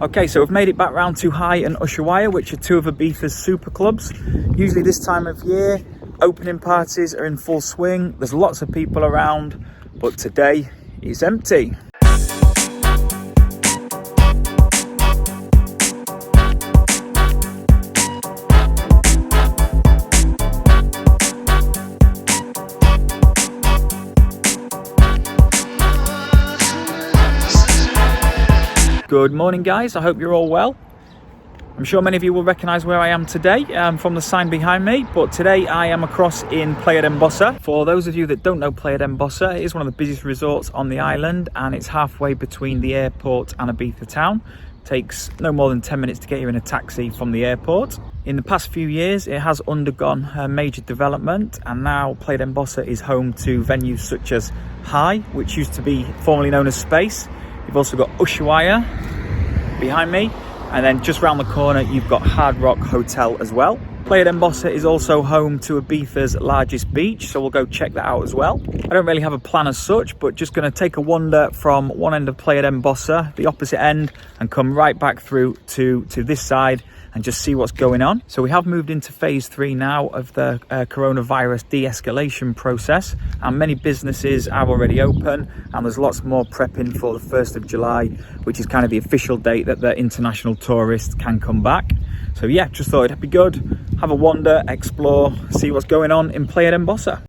Okay, so we've made it back round to Hi and Ushuaia, which are two of Ibiza's superclubs. Usually this time of year, opening parties are in full swing. There's lots of people around, but today it's empty. Good morning, guys. I hope you're all well. I'm sure many of you will recognise where I am today from the sign behind me, but today I am across in Playa Bossa. For those of you that don't know Playa Bossa, it is one of the busiest resorts on the island, and it's halfway between the airport and Ibiza Town. It takes no more than 10 minutes to get here in a taxi from the airport. In the past few years, it has undergone a major development, and now Playa Bossa is home to venues such as Hi, which used to be formerly known as Space. You've also got Ushuaia behind me, and then just round the corner you've got Hard Rock Hotel as well. Playa Bossa is also home to Ibiza's largest beach, so we'll go check that out as well. I don't really have a plan as such, but just going to take a wander from one end of Playa Bossa, the opposite end, and come right back through to this side and just see what's going on. So we have moved into phase 3 now of the Corona Virus De-escalation process, and many businesses are already open, and there's lots more prepping for the 1st of July, which is kind of the official date that the international tourists can come back. So yeah, just thought it'd be good, have a wander, explore, see what's going on in Playa Bossa.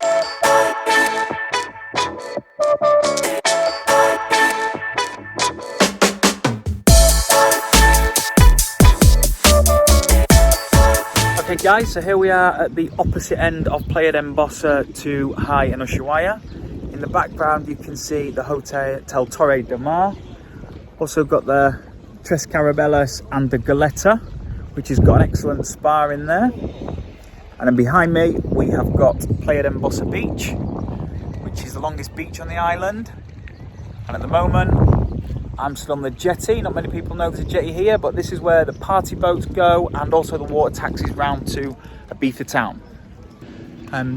Okay guys, so here we are at the opposite end of Playa Bossa to Hi and Ushuaia. In the background you can see the Hotel Torre del Mar. Also got the Tres Carabelas and the Goleta, which has got an excellent spa in there. And then behind me we have got Playa Bossa Beach, which is the longest beach on the island. And at the moment I'm still on the jetty. Not many people know there's a jetty here, but this is where the party boats go, and also the water taxis round to Ibiza Town.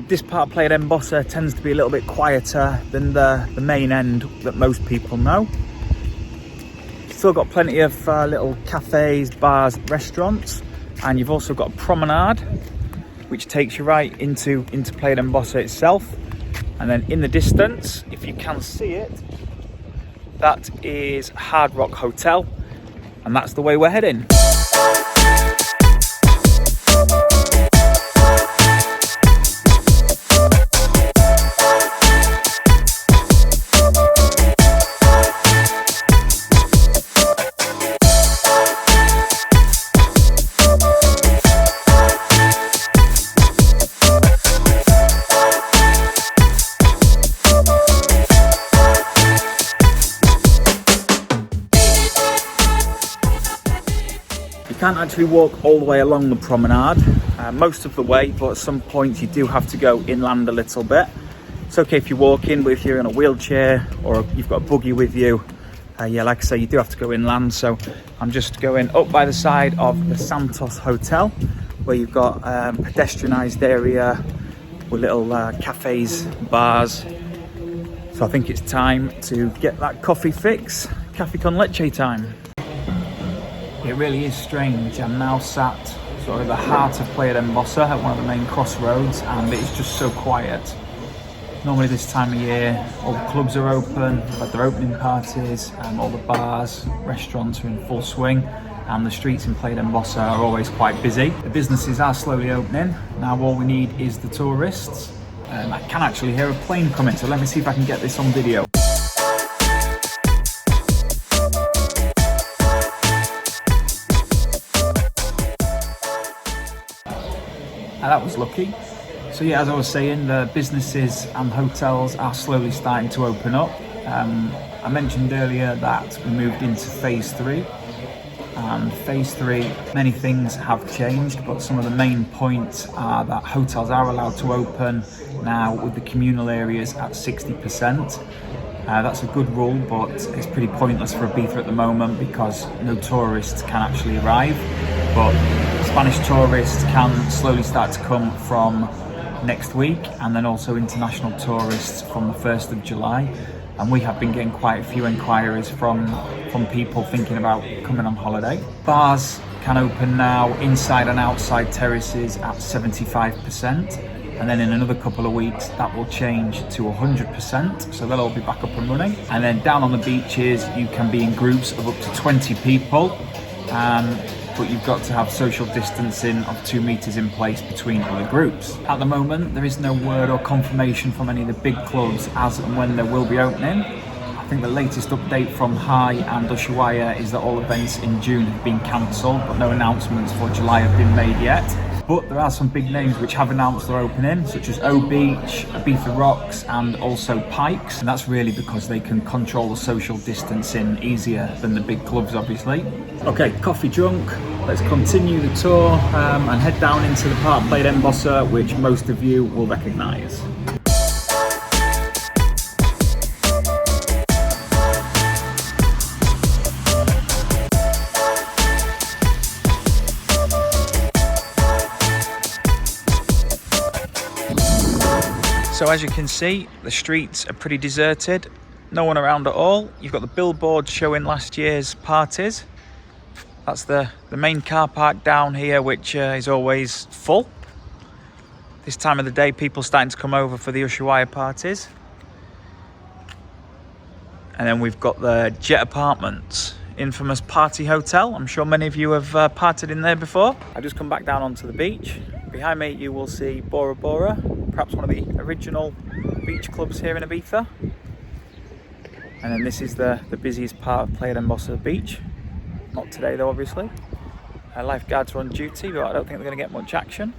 This part of Playa Bossa tends to be a little bit quieter than the main end that most people know. Still got plenty of little cafes, bars, restaurants, and you've also got a promenade which takes you right into Playa Bossa itself. And then in the distance, if you can see it, that is Hard Rock Hotel, and that's the way we're heading. You can't actually walk all the way along the promenade, most of the way, but at some points you do have to go inland a little bit. It's okay if you walk in, but if you're in a wheelchair or you've got a buggy with you, yeah, like I say, you do have to go inland. So I'm just going up by the side of the Santos Hotel, where you've got a pedestrianised area with little cafes, bars. So I think it's time to get that coffee fix. Café con leche time. It really is strange. I'm now sat sort of the heart of Playa Bossa at one of the main crossroads, and it's just so quiet. Normally this time of year all the clubs are open, but their opening parties, and all the bars, restaurants are in full swing, and the streets in Playa Bossa are always quite busy. The businesses are slowly opening. Now all we need is the tourists. I can actually hear a plane coming, so let me see if I can get this on video. That was lucky. So yeah, as I was saying, the businesses and hotels are slowly starting to open up. I mentioned earlier that we moved into phase 3, and phase 3, many things have changed, but some of the main points are that hotels are allowed to open now with the communal areas at 60%. That's a good rule, but it's pretty pointless for Ibiza at the moment because no tourists can actually arrive. But Spanish tourists can slowly start to come from next week, and then also international tourists from the 1st of July. and we have been getting quite a few inquiries from people thinking about coming on holiday. Bars can open now, inside and outside terraces at 75%, and then in another couple of weeks that will change to 100%, so they'll all be back up and running. And then down on the beaches you can be in groups of up to 20 people, but you've got to have social distancing of 2 meters in place between other groups. At the moment, there is no word or confirmation from any of the big clubs as and when they will be opening. I think the latest update from Hi and Ushuaia is that all events in June have been cancelled, but no announcements for July have been made yet. But there are some big names which have announced their opening, such as O Beach, Ibiza Rocks, and also Pikes. And that's really because they can control the social distancing easier than the big clubs, obviously. Okay, coffee drunk. Let's continue the tour and head down into the part of Playa Bossa, which most of you will recognise. So as you can see, the streets are pretty deserted, no one around at all. You've got the billboard showing last year's parties. That's the main car park down here, which is always full. This time of the day, people starting to come over for the Ushuaia parties. And then we've got the Jet Apartments, infamous party hotel. I'm sure many of you have partied in there before. I've just come back down onto the beach. Behind me you will see Bora Bora, perhaps one of the original beach clubs here in Ibiza. And then this is the busiest part of Playa Bossa beach. Not today though, obviously. Lifeguards are on duty, but I don't think they're going to get much action.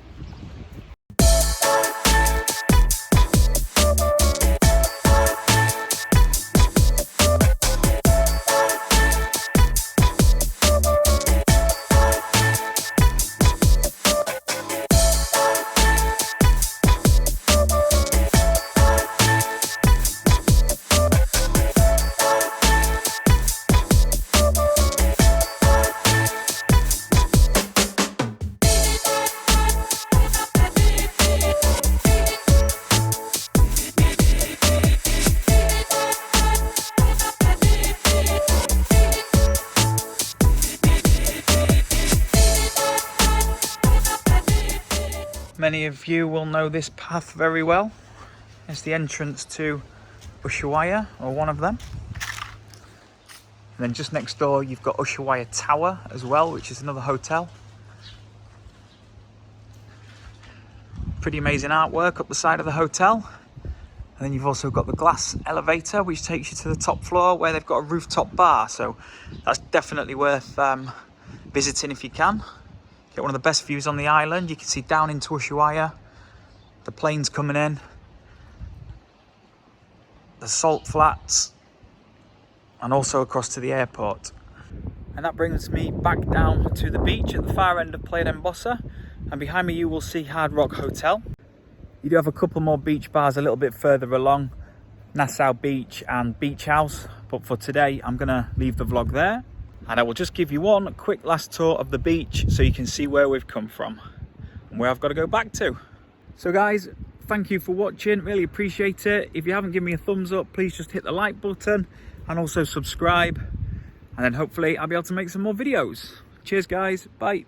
Many of you will know this path very well. It's the entrance to Ushuaia, or one of them. And then just next door you've got Ushuaia Tower as well, which is another hotel. Pretty amazing artwork up the side of the hotel. And then you've also got the glass elevator, which takes you to the top floor where they've got a rooftop bar. So that's definitely worth visiting if you can. Get one of the best views on the island. You can see down into Ushuaia, the planes coming in, the salt flats, and also across to the airport. And that brings me back down to the beach at the far end of Playa Bossa. And behind me you will see Hard Rock Hotel. You do have a couple more beach bars a little bit further along, Nassau Beach and Beach House. But for today, I'm gonna leave the vlog there. And I will just give you one quick last tour of the beach so you can see where we've come from and where I've got to go back to. So guys, thank you for watching, really appreciate it. If you haven't given me a thumbs up, please just hit the like button and also subscribe. And then hopefully I'll be able to make some more videos. Cheers guys, bye.